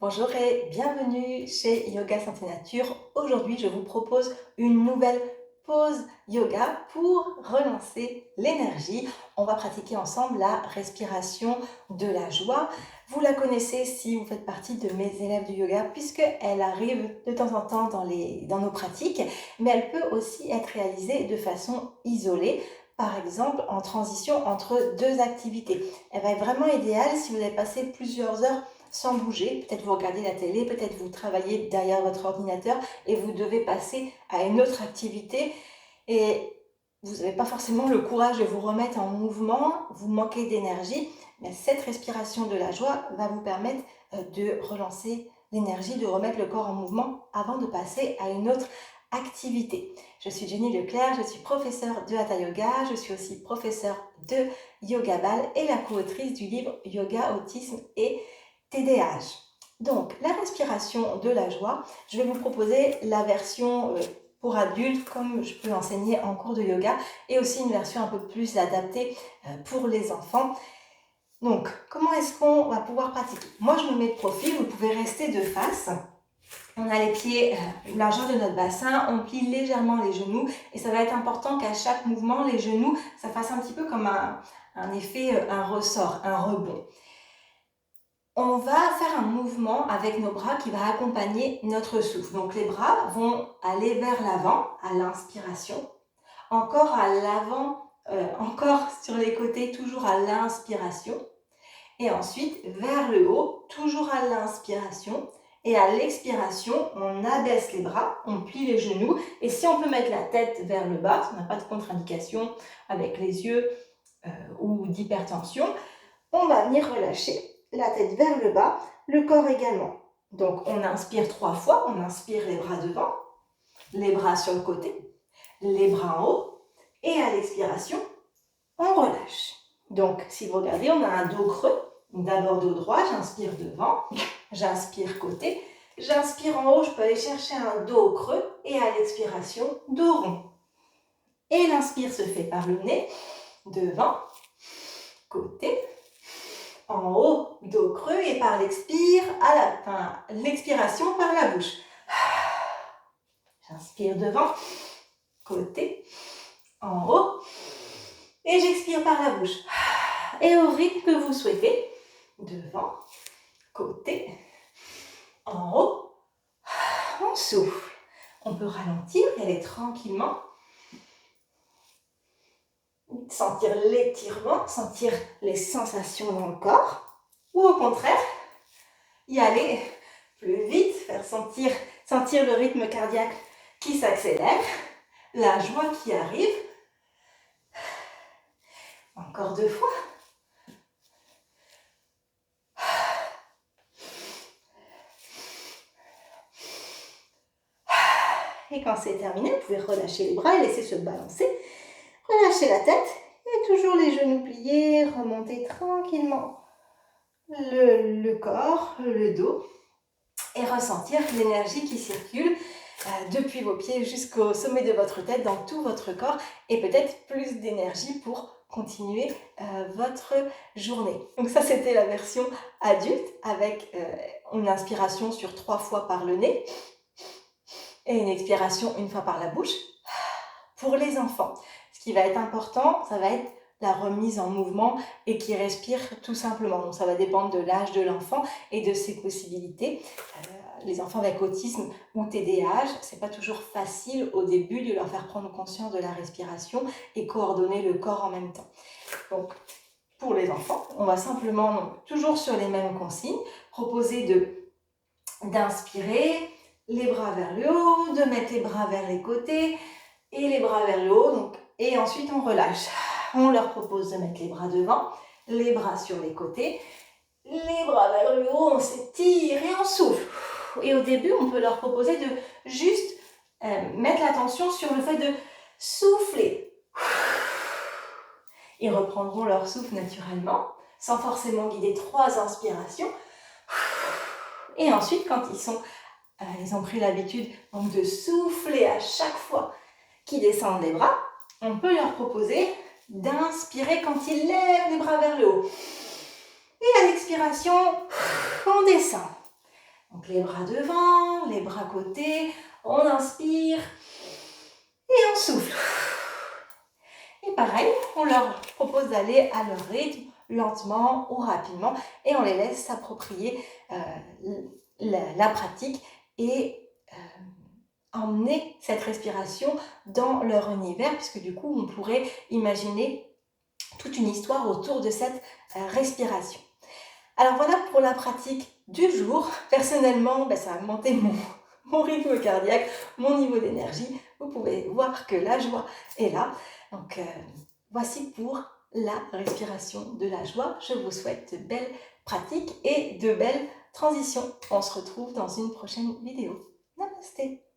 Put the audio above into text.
Bonjour et bienvenue chez Yoga Santé Nature. Aujourd'hui, je vous propose une nouvelle pause yoga pour relancer l'énergie. On va pratiquer ensemble la respiration de la joie. Vous la connaissez si vous faites partie de mes élèves du yoga puisqu'elle arrive de temps en temps dans nos pratiques, mais elle peut aussi être réalisée de façon isolée. Par exemple, en transition entre deux activités. Elle va être vraiment idéale si vous avez passé plusieurs heures sans bouger. Peut-être vous regardez la télé, peut-être vous travaillez derrière votre ordinateur et vous devez passer à une autre activité et vous n'avez pas forcément le courage de vous remettre en mouvement, vous manquez d'énergie, mais cette respiration de la joie va vous permettre de relancer l'énergie, de remettre le corps en mouvement avant de passer à une autre activité. Je suis Jenny Leclerc, je suis professeure de Hatha Yoga, je suis aussi professeure de Yoga Ball et la co-autrice du livre Yoga, Autisme et TDAH. Donc, la respiration de la joie, je vais vous proposer la version pour adultes, comme je peux l'enseigner en cours de yoga, et aussi une version un peu plus adaptée pour les enfants. Donc, comment est-ce qu'on va pouvoir pratiquer? Moi, je me mets de profil, vous pouvez rester de face. On a les pieds largeur de notre bassin, on plie légèrement les genoux, et ça va être important qu'à chaque mouvement, les genoux, ça fasse un petit peu comme un effet, un ressort, un rebond. On va faire un mouvement avec nos bras qui va accompagner notre souffle. Donc les bras vont aller vers l'avant à l'inspiration, encore à l'avant, encore sur les côtés, toujours à l'inspiration. Et ensuite vers le haut, toujours à l'inspiration. Et à l'expiration, on abaisse les bras, on plie les genoux. Et si on peut mettre la tête vers le bas, si on n'a pas de contre-indication avec les yeux ou d'hypertension, on va venir relâcher la tête vers le bas, le corps également. Donc on inspire 3 fois, on inspire les bras devant, les bras sur le côté, les bras en haut, et à l'expiration, on relâche. Donc si vous regardez, on a un dos creux, d'abord dos droit, j'inspire devant, j'inspire côté, j'inspire en haut, je peux aller chercher un dos creux, et à l'expiration, dos rond. Et l'inspire se fait par le nez, devant, côté, en haut, dos creux, et par l'expiration par la bouche. J'inspire devant, côté, en haut, et j'expire par la bouche. Et au rythme que vous souhaitez, devant, côté, en haut, on souffle. On peut ralentir et aller tranquillement. Sentir l'étirement, sentir les sensations dans le corps. Ou au contraire, y aller plus vite, faire sentir le rythme cardiaque qui s'accélère, la joie qui arrive. Encore 2 fois. Et quand c'est terminé, vous pouvez relâcher les bras et laisser se balancer. Relâchez la tête et toujours les genoux pliés, remonter tranquillement le corps, le dos et ressentir l'énergie qui circule depuis vos pieds jusqu'au sommet de votre tête dans tout votre corps et peut-être plus d'énergie pour continuer votre journée. Donc ça, c'était la version adulte avec une inspiration sur 3 fois par le nez et une expiration 1 fois par la bouche. Pour les enfants, ce qui va être important, ça va être la remise en mouvement et qui respire tout simplement. Donc ça va dépendre de l'âge de l'enfant et de ses possibilités. Les enfants avec autisme ou TDAH, c'est pas toujours facile au début de leur faire prendre conscience de la respiration et coordonner le corps en même temps. Donc pour les enfants, on va simplement, donc, toujours sur les mêmes consignes, proposer d'inspirer, les bras vers le haut, de mettre les bras vers les côtés et les bras vers le haut. Donc, et ensuite on relâche. On leur propose de mettre les bras devant, les bras sur les côtés, les bras vers le haut, on s'étire et on souffle. Et au début, on peut leur proposer de juste mettre l'attention sur le fait de souffler. Ils reprendront leur souffle naturellement, sans forcément guider 3 inspirations. Et ensuite, quand ils ont pris l'habitude donc, de souffler à chaque fois qu'ils descendent les bras, on peut leur proposer d'inspirer quand ils lèvent les bras vers le haut. Et à l'expiration, on descend. Donc les bras devant, les bras côtés, on inspire et on souffle. Et pareil, on leur propose d'aller à leur rythme, lentement ou rapidement, et on les laisse s'approprier la pratique et emmener cette respiration dans leur univers, puisque du coup, on pourrait imaginer toute une histoire autour de cette respiration. Alors voilà pour la pratique du jour. Personnellement, ça a augmenté mon rythme cardiaque, mon niveau d'énergie. Vous pouvez voir que la joie est là. Donc voici pour la respiration de la joie. Je vous souhaite de belles pratiques et de belles transitions. On se retrouve dans une prochaine vidéo. Namasté.